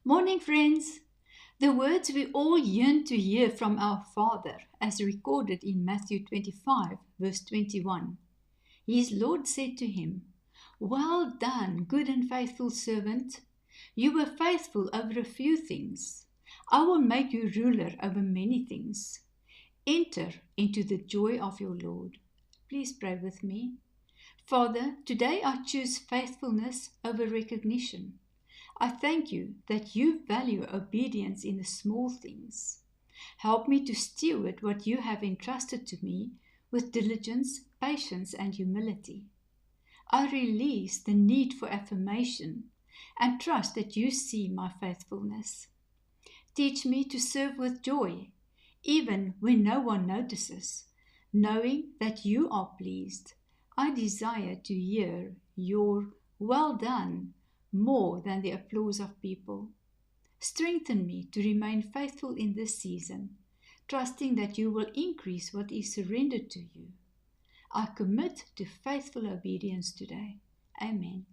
Morning, friends. The words we all yearn to hear from our Father, as recorded in Matthew 25, verse 21. His Lord said to him, "Well done, good and faithful servant. You were faithful over a few things. I will make you ruler over many things. Enter into the joy of your Lord." Please pray with me. Father, today I choose faithfulness over recognition. I thank you that you value obedience in the small things. Help me to steward what you have entrusted to me with diligence, patience, and humility. I release the need for affirmation and trust that you see my faithfulness. Teach me to serve with joy, even when no one notices, knowing that you are pleased. I desire to hear your "well done" more than the applause of people. Strengthen me to remain faithful in this season, trusting that you will increase what is surrendered to you. I commit to faithful obedience today. Amen.